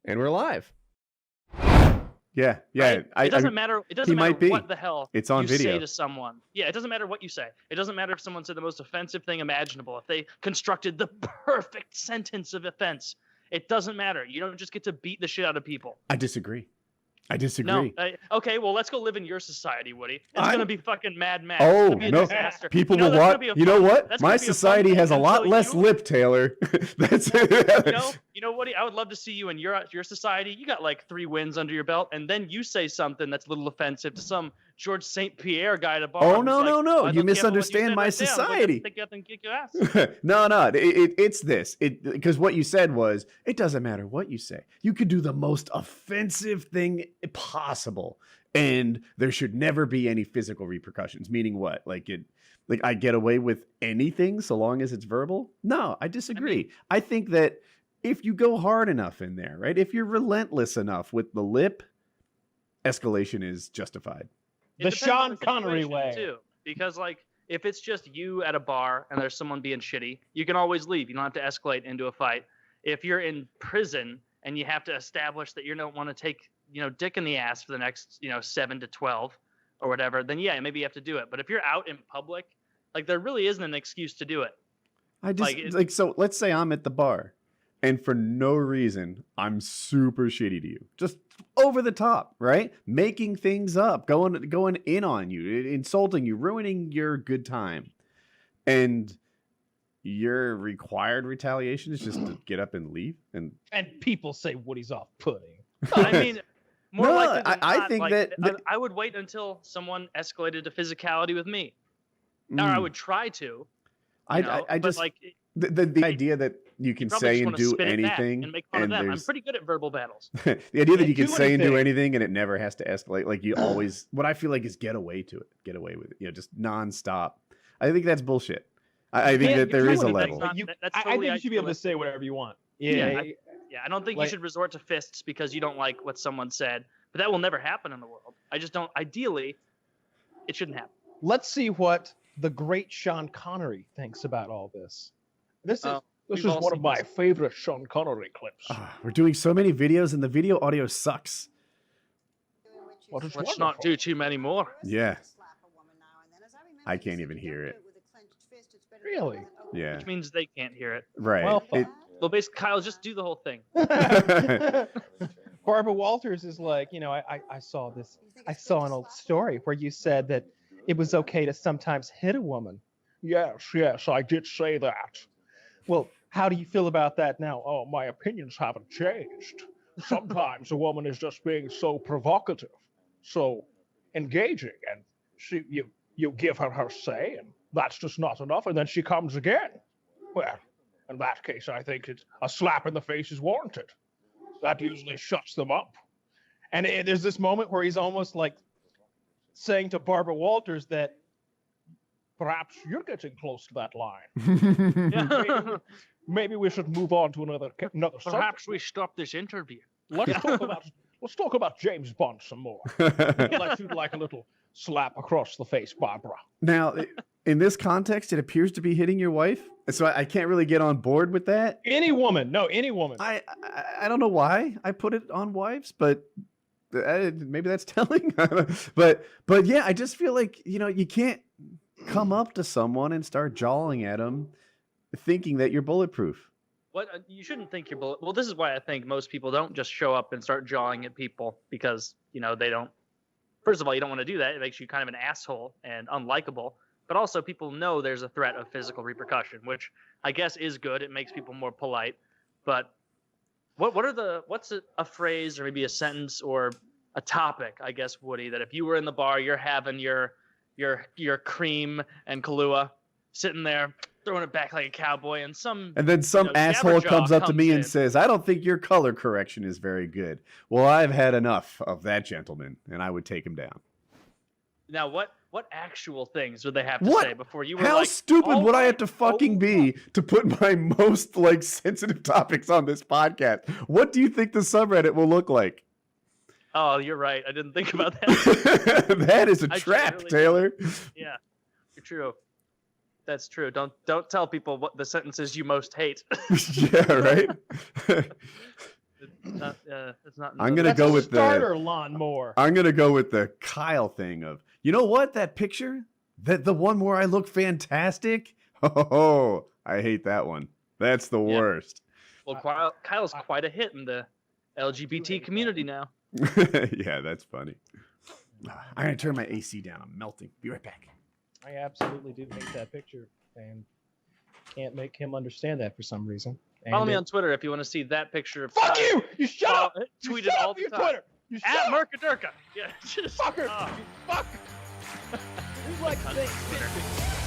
And we're live. Yeah. Right? It doesn't matter. It doesn't matter what the hell it's on you video. say to someone. Yeah, it doesn't matter what you say. It doesn't matter if someone said the most offensive thing imaginable. If they constructed the perfect sentence of offense, it doesn't matter. You don't just get to beat the shit out of people. I disagree. No. Okay, well, let's go live in your society, Woody. It's going to be fucking Mad Max. Oh, it's be a no. disaster. People will watch. You know what? My society has a lot less lip, Taylor. That's you know, Woody, I would love to see you in your society. You got like 3 wins under your belt, and then you say something that's a little offensive to some George St. Pierre guy at a bar. Oh, no. You misunderstand my society. No. It's this. Because what you said was, it doesn't matter what you say. You could do the most offensive thing possible, and there should never be any physical repercussions. Meaning what? Like I get away with anything so long as it's verbal? No, I disagree. I think that if you go hard enough in there, right? If you're relentless enough with the lip, escalation is justified. The Sean Connery way. Too, because like if it's just you at a bar and there's someone being shitty, you can always leave. You don't have to escalate into a fight. If you're in prison and you have to establish that you don't want to take, dick in the ass for the next, 7 to 12 or whatever, then yeah, maybe you have to do it. But if you're out in public, like there really isn't an excuse to do it. So let's say I'm at the bar and for no reason, I'm super shitty to you. Just over the top, right? Making things up, going in on you, insulting you, ruining your good time. And your required retaliation is just to get up and leave. And people say Woody's off-putting. I mean, more likely than I not, think like, that I would wait until someone escalated to physicality with me. Or I would try to. I just like the idea that you can say and do anything and make fun of them. I'm pretty good at verbal battles. The idea that you can say and do anything and it never has to escalate, like you always, what I feel like is get away with it, just nonstop. I think that's bullshit. I think that there is a level. I think you should be able to say whatever you want. Yeah. I don't think you should resort to fists because you don't like what someone said, but that will never happen in the world. I just don't. Ideally, it shouldn't happen. Let's see what the great Sean Connery thinks about all this. This is one of my favorite Sean Connery clips. We're doing so many videos and the video audio sucks. Let's not do too many more. Yeah. I can't even hear it. Really? Yeah. Which means they can't hear it. Right. Well, basically, Kyle, just do the whole thing. Barbara Walters is like, I saw an old story where you said that it was okay to sometimes hit a woman. Yes, I did say that. Well, how do you feel about that now? Oh, my opinions haven't changed. Sometimes a woman is just being so provocative, so engaging, and you give her say, and that's just not enough, and then she comes again. Well, in that case, I think a slap in the face is warranted. That usually shuts them up. And there's this moment where he's almost like saying to Barbara Walters that perhaps you're getting close to that line. Maybe we should move on to another Perhaps subject. we stop this interview. Let's talk about James Bond some more. You'd like a little slap across the face, Barbara. Now, in this context, it appears to be hitting your wife, so I can't really get on board with that. Any woman. I don't know why I put it on wives, but maybe that's telling. but yeah, I just feel like you can't come up to someone and start jawing at them, thinking that you're bulletproof. What you shouldn't think you're bullet. Well, this is why I think most people don't just show up and start jawing at people because they don't. First of all, you don't want to do that. It makes you kind of an asshole and unlikable. But also, people know there's a threat of physical repercussion, which I guess is good. It makes people more polite. But what's a phrase or maybe a sentence or a topic, I guess, Woody, that if you were in the bar, you're having your cream and Kahlua, sitting there throwing it back like a cowboy, and then some asshole comes up to me and says, "I don't think your color correction is very good." Well, I've had enough of that gentleman, and I would take him down. Now, what actual things would they have to say before you were How stupid would I have to fucking be to put my most sensitive topics on this podcast? What do you think the subreddit will look like? Oh, you're right. I didn't think about that. That is a trap, really Taylor. Yeah, you're true. That's true. Don't tell people what the sentences you most hate. Yeah, right. It's not. I'm gonna That's go a with starter lawnmower. I'm gonna go with the Kyle thing of, you know what, that picture, that the one where I look fantastic. Oh, I hate that one. That's the worst. Well, Kyle's quite a hit in the LGBT community now. Yeah, that's funny. I'm gonna turn my AC down. I'm melting. Be right back. I absolutely do hate that picture, and can't make him understand that for some reason. Follow me on Twitter if you want to see that picture. Fuck you! You shut up! Tweet it all the time. Twitter. You shut At up! Murka Durka. Yeah, just Fucker! oh. You fuck! You like to think